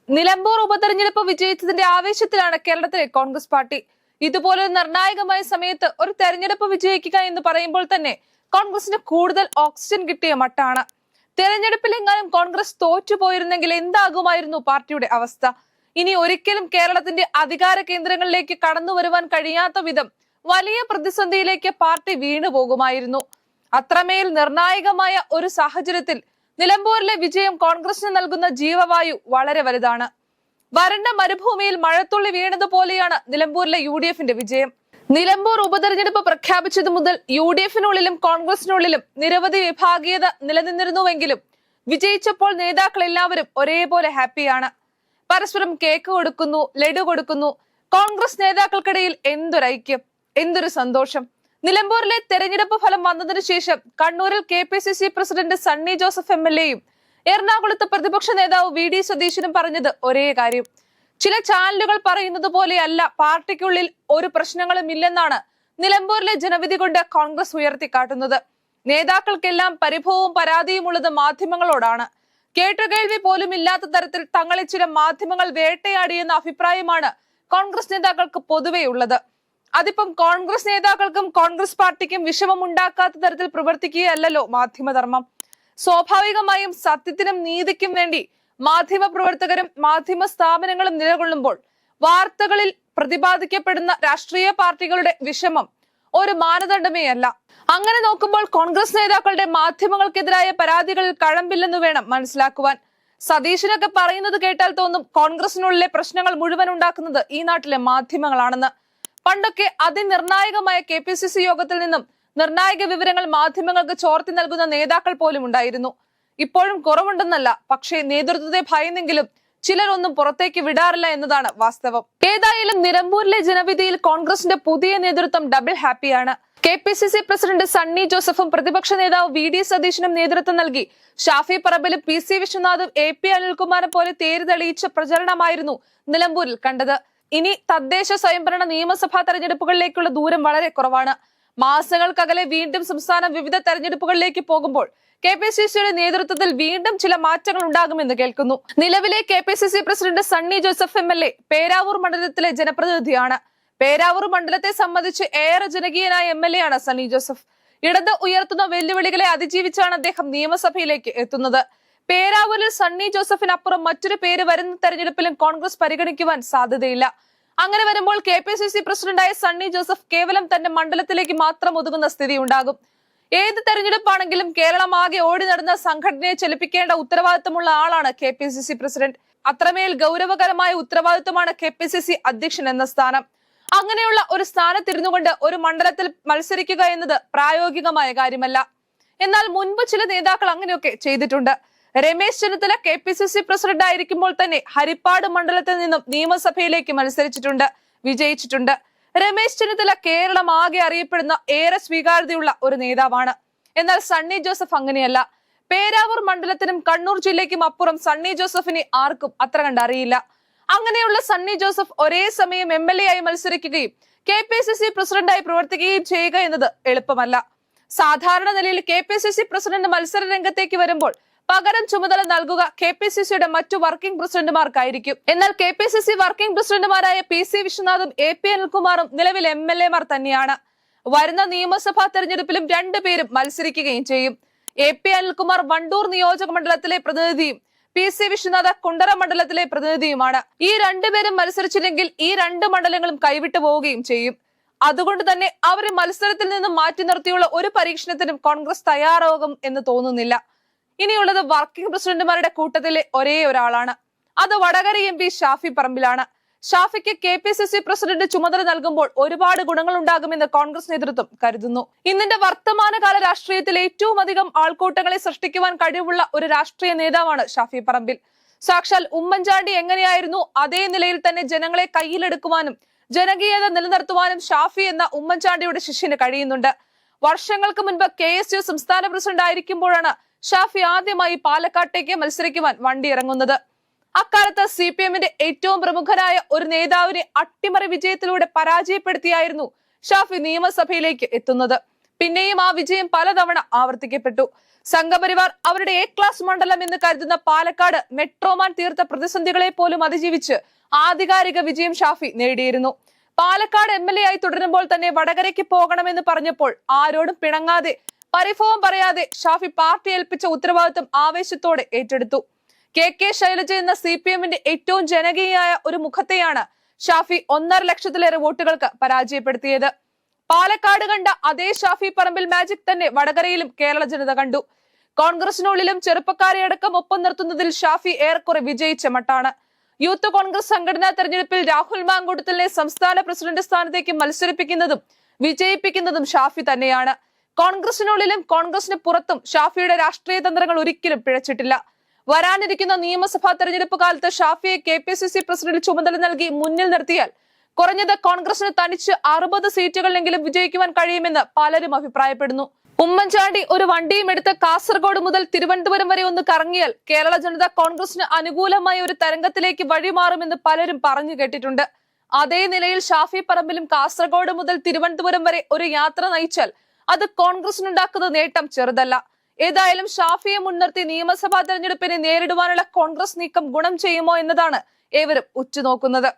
നിലമ്പൂർ ഉപതെരഞ്ഞെടുപ്പ് വിജയിച്ചതിന്റെ ആവേശത്തിലാണ് കേരളത്തിലെ കോൺഗ്രസ് പാർട്ടി. ഇതുപോലെ നിർണായകമായ സമയത്ത് ഒരു തെരഞ്ഞെടുപ്പ് വിജയിക്കുക എന്ന് പറയുമ്പോൾ തന്നെ കോൺഗ്രസിന് കൂടുതൽ ഓക്സിജൻ കിട്ടിയ മട്ടാണ്. തെരഞ്ഞെടുപ്പിലെങ്ങാനും കോൺഗ്രസ് തോറ്റുപോയിരുന്നെങ്കിൽ എന്താകുമായിരുന്നു പാർട്ടിയുടെ അവസ്ഥ? ഇനി ഒരിക്കലും കേരളത്തിന്റെ അധികാര കേന്ദ്രങ്ങളിലേക്ക് കടന്നു വരുവാൻ കഴിയാത്ത വിധം വലിയ പ്രതിസന്ധിയിലേക്ക് പാർട്ടി വീണു പോകുമായിരുന്നു. അത്രമേൽ നിർണായകമായ ഒരു സാഹചര്യത്തിൽ നിലമ്പൂരിലെ വിജയം കോൺഗ്രസിന് നൽകുന്ന ജീവവായു വളരെ വലുതാണ്. വരണ്ട മരുഭൂമിയിൽ മഴത്തുള്ളി വീണതുപോലെയാണ് നിലമ്പൂരിലെ UDFന്റെ വിജയം. നിലമ്പൂർ ഉപതെരഞ്ഞെടുപ്പ് പ്രഖ്യാപിച്ചതു മുതൽ UDFനുള്ളിലും കോൺഗ്രസിനുള്ളിലും നിരവധി വിഭാഗീയത നിലനിന്നിരുന്നുവെങ്കിലും വിജയിച്ചപ്പോൾ നേതാക്കൾ എല്ലാവരും ഒരേപോലെ ഹാപ്പിയാണ്. പരസ്പരം കേക്ക് കൊടുക്കുന്നു, ലഡു കൊടുക്കുന്നു. കോൺഗ്രസ് നേതാക്കൾക്കിടയിൽ എന്തൊരൈക്യം, എന്തൊരു സന്തോഷം. നിലമ്പൂരിലെ തെരഞ്ഞെടുപ്പ് ഫലം വന്നതിനു ശേഷം കണ്ണൂരിൽ KPCC പ്രസിഡന്റ് സണ്ണി ജോസഫ് MLAയും എറണാകുളത്ത് പ്രതിപക്ഷ നേതാവ് VD സതീശനും പറഞ്ഞത് ഒരേ കാര്യം. ചില ചാനലുകൾ പറയുന്നത് പോലെയല്ല പാർട്ടിക്കുള്ളിൽ ഒരു പ്രശ്നങ്ങളും ഇല്ലെന്നാണ് നിലമ്പൂരിലെ ജനവിധി കൊണ്ട് കോൺഗ്രസ് ഉയർത്തിക്കാട്ടുന്നത്. നേതാക്കൾക്കെല്ലാം പരിഭവവും പരാതിയും ഉള്ളത് മാധ്യമങ്ങളോടാണ്. കേട്ടുകേൾവി പോലും ഇല്ലാത്ത തരത്തിൽ തങ്ങളെ ചില മാധ്യമങ്ങൾ വേട്ടയാടിയെന്ന അഭിപ്രായമാണ് കോൺഗ്രസ് നേതാക്കൾക്ക് പൊതുവെ ഉള്ളത്. അതിപ്പം കോൺഗ്രസ് നേതാക്കൾക്കും കോൺഗ്രസ് പാർട്ടിക്കും വിഷമം ഉണ്ടാക്കാത്ത തരത്തിൽ പ്രവർത്തിക്കുകയല്ലോ മാധ്യമധർമ്മം. സ്വാഭാവികമായും സത്യത്തിനും നീതിക്കും വേണ്ടി മാധ്യമ പ്രവർത്തകരും മാധ്യമ സ്ഥാപനങ്ങളും നിലകൊള്ളുമ്പോൾ വാർത്തകളിൽ പ്രതിപാദിക്കപ്പെടുന്ന രാഷ്ട്രീയ പാർട്ടികളുടെ വിഷമം ഒരു മാനദണ്ഡമേ അല്ല. അങ്ങനെ നോക്കുമ്പോൾ കോൺഗ്രസ് നേതാക്കളുടെ മാധ്യമങ്ങൾക്കെതിരായ പരാതികളിൽ കഴമ്പില്ലെന്ന് വേണം മനസ്സിലാക്കുവാൻ. സതീശനൊക്കെ പറയുന്നത് കേട്ടാൽ തോന്നും കോൺഗ്രസിനുള്ളിലെ പ്രശ്നങ്ങൾ മുഴുവൻ ഉണ്ടാക്കുന്നത് ഈ നാട്ടിലെ മാധ്യമങ്ങളാണെന്ന്. പണ്ടൊക്കെ അതിനിർണായകമായ KPCC യോഗത്തിൽ നിന്നും നിർണായക വിവരങ്ങൾ മാധ്യമങ്ങൾക്ക് ചോർത്തി നൽകുന്ന നേതാക്കൾ പോലും ഉണ്ടായിരുന്നു. ഇപ്പോഴും കുറവുണ്ടെന്നല്ല, പക്ഷേ നേതൃത്വത്തെ ഭയന്നെങ്കിലും ചിലരൊന്നും പുറത്തേക്ക് വിടാറില്ല എന്നതാണ് വാസ്തവം. ഏതായാലും നിലമ്പൂരിലെ ജനവിധിയിൽ കോൺഗ്രസിന്റെ പുതിയ നേതൃത്വം ഡബിൾ ഹാപ്പിയാണ്. KPCC പ്രസിഡന്റ് സണ്ണി ജോസഫും പ്രതിപക്ഷ നേതാവ് VD സതീശനും നേതൃത്വം നൽകി ഷാഫി പറമ്പിലും PC വിശ്വനാഥും AP അനിൽകുമാറും പോലെ തേര് തെളിയിച്ച പ്രചരണമായിരുന്നു നിലമ്പൂരിൽ കണ്ടത്. ഇനി തദ്ദേശ സ്വയംഭരണ നിയമസഭാ തെരഞ്ഞെടുപ്പുകളിലേക്കുള്ള ദൂരം വളരെ കുറവാണ്. മാസങ്ങൾക്കകലെ വീണ്ടും സംസ്ഥാനം വിവിധ തെരഞ്ഞെടുപ്പുകളിലേക്ക് പോകുമ്പോൾ KPCCയുടെ നേതൃത്വത്തിൽ വീണ്ടും ചില മാറ്റങ്ങൾ ഉണ്ടാകുമെന്ന് കേൾക്കുന്നു. നിലവിലെ KPCC president Sunny Joseph MLA Peravoor മണ്ഡലത്തിലെ ജനപ്രതിനിധിയാണ്. പേരാവൂർ മണ്ഡലത്തെ സംബന്ധിച്ച് ഏറെ ജനകീയനായ MLA ആണ് സണ്ണി ജോസഫ്. ഇടത് ഉയർത്തുന്ന വെല്ലുവിളികളെ അതിജീവിച്ചാണ് അദ്ദേഹം നിയമസഭയിലേക്ക് എത്തുന്നത്. പേരാവൂരിൽ സണ്ണി ജോസഫിനപ്പുറം മറ്റൊരു പേര് വരുന്ന തെരഞ്ഞെടുപ്പിലും കോൺഗ്രസ് പരിഗണിക്കുവാൻ സാധ്യതയില്ല. അങ്ങനെ വരുമ്പോൾ KPCC പ്രസിഡന്റായ സണ്ണി ജോസഫ് കേവലം തന്റെ മണ്ഡലത്തിലേക്ക് മാത്രം ഒതുങ്ങുന്ന സ്ഥിതി ഉണ്ടാകും. ഏത് തെരഞ്ഞെടുപ്പാണെങ്കിലും കേരളം ആകെ ഓടി നടന്ന സംഘടനയെ ചലിപ്പിക്കേണ്ട ഉത്തരവാദിത്തമുള്ള ആളാണ് KPCC പ്രസിഡന്റ്. അത്രമേൽ ഗൗരവകരമായ ഉത്തരവാദിത്തമാണ് KPCC അധ്യക്ഷൻ എന്ന സ്ഥാനം. അങ്ങനെയുള്ള ഒരു സ്ഥാനത്തിരുന്നു കൊണ്ട് ഒരു മണ്ഡലത്തിൽ മത്സരിക്കുക എന്നത് പ്രായോഗികമായ കാര്യമല്ല. എന്നാൽ മുൻപ് ചില നേതാക്കൾ അങ്ങനെയൊക്കെ ചെയ്തിട്ടുണ്ട്. രമേശ് ചെന്നിത്തല KPCC പ്രസിഡന്റ് ആയിരിക്കുമ്പോൾ തന്നെ ഹരിപ്പാട് മണ്ഡലത്തിൽ നിന്നും നിയമസഭയിലേക്ക് മത്സരിച്ചിട്ടുണ്ട്, വിജയിച്ചിട്ടുണ്ട്. രമേശ് ചെന്നിത്തല കേരളം ആകെ അറിയപ്പെടുന്ന ഏറെ സ്വീകാര്യതയുള്ള ഒരു നേതാവാണ്. എന്നാൽ സണ്ണി ജോസഫ് അങ്ങനെയല്ല. പേരാവൂർ മണ്ഡലത്തിനും കണ്ണൂർ ജില്ലയ്ക്കും അപ്പുറം സണ്ണി ജോസഫിനെ ആർക്കും അത്ര കണ്ടറിയില്ല. അങ്ങനെയുള്ള സണ്ണി ജോസഫ് ഒരേ സമയം MLA ആയി മത്സരിക്കുകയും KPCC പ്രസിഡന്റായി പ്രവർത്തിക്കുകയും ചെയ്യുക എന്നത് എളുപ്പമല്ല. സാധാരണ നിലയിൽ KPCC പ്രസിഡന്റ് മത്സര രംഗത്തേക്ക് വരുമ്പോൾ പകരം ചുമതല നൽകുക KPCCയുടെ മറ്റു വർക്കിംഗ് പ്രസിഡന്റുമാർക്കായിരിക്കും. എന്നാൽ KPCC വർക്കിംഗ് പ്രസിഡന്റുമാരായ PC വിശ്വനാഥും AP അനിൽകുമാറും നിലവിൽ MLAമാർ തന്നെയാണ്. വരുന്ന നിയമസഭാ തെരഞ്ഞെടുപ്പിലും രണ്ടുപേരും മത്സരിക്കുകയും ചെയ്യും. AP അനിൽകുമാർ വണ്ടൂർ നിയോജക മണ്ഡലത്തിലെ പ്രതിനിധിയും PC വിശ്വനാഥ കുണ്ടറ മണ്ഡലത്തിലെ പ്രതിനിധിയുമാണ്. ഈ രണ്ടുപേരും മത്സരിച്ചില്ലെങ്കിൽ ഈ രണ്ട് മണ്ഡലങ്ങളും കൈവിട്ടു പോവുകയും ചെയ്യും. അതുകൊണ്ട് തന്നെ അവരെ മത്സരത്തിൽ നിന്നും മാറ്റി നിർത്തിയുള്ള ഒരു പരീക്ഷണത്തിനും കോൺഗ്രസ് തയ്യാറാകും എന്ന് തോന്നുന്നില്ല. ഇനിയുള്ളത് വർക്കിംഗ് പ്രസിഡന്റുമാരുടെ കൂട്ടത്തിലെ ഒരേ ഒരാളാണ്. അത് വടകര MP ഷാഫി പറമ്പിലാണ്. ഷാഫിക്ക് KPCC പ്രസിഡന്റ് ചുമതല നൽകുമ്പോൾ ഒരുപാട് ഗുണങ്ങൾ ഉണ്ടാകുമെന്ന് കോൺഗ്രസ് നേതൃത്വം കരുതുന്നു. ഇന്നിന്റെ വർത്തമാനകാല രാഷ്ട്രീയത്തിൽ ഏറ്റവും അധികം ആൾക്കൂട്ടങ്ങളെ സൃഷ്ടിക്കുവാൻ കഴിവുള്ള ഒരു രാഷ്ട്രീയ നേതാവാണ് ഷാഫി പറമ്പിൽ. സാക്ഷാൽ ഉമ്മൻചാണ്ടി എങ്ങനെയായിരുന്നു അതേ നിലയിൽ തന്നെ ജനങ്ങളെ കയ്യിലെടുക്കുവാനും ജനകീയത നിലനിർത്തുവാനും ഷാഫി എന്ന ഉമ്മൻചാണ്ടിയുടെ ശിഷ്യന് കഴിയുന്നുണ്ട്. വർഷങ്ങൾക്ക് മുൻപ് KSU സംസ്ഥാന പ്രസിഡന്റ് ആയിരിക്കുമ്പോഴാണ് ഷാഫി ആദ്യമായി പാലക്കാട്ടേക്ക് മത്സരിക്കുവാൻ വണ്ടി ഇറങ്ങുന്നത്. അക്കാലത്ത് CPMന്റെ ഏറ്റവും പ്രമുഖനായ ഒരു നേതാവിനെ അട്ടിമറി വിജയത്തിലൂടെ പരാജയപ്പെടുത്തിയായിരുന്നു ഷാഫി നിയമസഭയിലേക്ക് എത്തുന്നത്. പിന്നെയും ആ വിജയം പലതവണ ആവർത്തിക്കപ്പെട്ടു. സംഘപരിവാർ അവരുടെ എ ക്ലാസ് മണ്ഡലം എന്ന് കരുതുന്ന പാലക്കാട് മെട്രോമാൻ തീർത്ത പ്രതിസന്ധികളെ പോലും അതിജീവിച്ച് ആധികാരിക വിജയം ഷാഫി നേടിയിരുന്നു. പാലക്കാട് MLA ആയി തുടരുമ്പോൾ തന്നെ വടകരയ്ക്ക് പോകണമെന്ന് പറഞ്ഞപ്പോൾ ആരോടും പിണങ്ങാതെ പരിഭവം പറയാതെ ഷാഫി പാർട്ടി ഏൽപ്പിച്ച ഉത്തരവാദിത്വം ആവേശത്തോടെ ഏറ്റെടുത്തു. KK ശൈലജ എന്ന CPMന്റെ ഏറ്റവും ജനകീയയായ ഒരു മുഖത്തെയാണ് ഷാഫി 1.5 ലക്ഷത്തിലേറെ വോട്ടുകൾക്ക് പരാജയപ്പെടുത്തിയത്. പാലക്കാട് കണ്ട അതേ ഷാഫി പറമ്പിൽ മാജിക് തന്നെ വടകരയിലും കേരള ജനത കണ്ടു. കോൺഗ്രസിനുള്ളിലും ചെറുപ്പക്കാരെ അടക്കം ഒപ്പം നിർത്തുന്നതിൽ ഷാഫി ഏറെക്കുറെ വിജയിച്ച മട്ടാണ്. യൂത്ത് കോൺഗ്രസ് സംഘടനാ തെരഞ്ഞെടുപ്പിൽ രാഹുൽ മാങ്കൂട്ടത്തിലിനെ സംസ്ഥാന പ്രസിഡന്റ് സ്ഥാനത്തേക്ക് മത്സരിപ്പിക്കുന്നതും വിജയിപ്പിക്കുന്നതും ഷാഫി തന്നെയാണ്. കോൺഗ്രസിനുള്ളിലും കോൺഗ്രസിന് പുറത്തും ഷാഫിയുടെ രാഷ്ട്രീയ തന്ത്രങ്ങൾ ഒരിക്കലും പിഴച്ചിട്ടില്ല. വരാനിരിക്കുന്ന നിയമസഭാ തെരഞ്ഞെടുപ്പ് കാലത്ത് ഷാഫിയെ KPCC പ്രസിഡന്റ് ചുമതല നൽകി മുന്നിൽ നിർത്തിയാൽ കുറഞ്ഞത് കോൺഗ്രസിന് തനിച്ച് 60 സീറ്റുകളിലെങ്കിലും വിജയിക്കുവാൻ കഴിയുമെന്ന് പലരും അഭിപ്രായപ്പെടുന്നു. ഉമ്മൻചാണ്ടി ഒരു വണ്ടിയും എടുത്ത് കാസർഗോഡ് മുതൽ തിരുവനന്തപുരം വരെ ഒന്ന് കറങ്ങിയാൽ കേരള ജനത കോൺഗ്രസിന് അനുകൂലമായ ഒരു തരംഗത്തിലേക്ക് വഴിമാറുമെന്ന് പലരും പറഞ്ഞു കേട്ടിട്ടുണ്ട്. അതേ നിലയിൽ ഷാഫി പറമ്പിലും കാസർഗോഡ് മുതൽ തിരുവനന്തപുരം വരെ ഒരു യാത്ര നയിച്ചാൽ അത് കോൺഗ്രസിനുണ്ടാക്കുന്ന നേട്ടം ചെറുതല്ല. ഏതായാലും ഷാഫിയെ മുൻനിർത്തി നിയമസഭാ തെരഞ്ഞെടുപ്പിനെ നേരിടുവാനുള്ള കോൺഗ്രസ് നീക്കം ഗുണം ചെയ്യുമോ എന്നതാണ് ഏവരും ഉറ്റുനോക്കുന്നത്.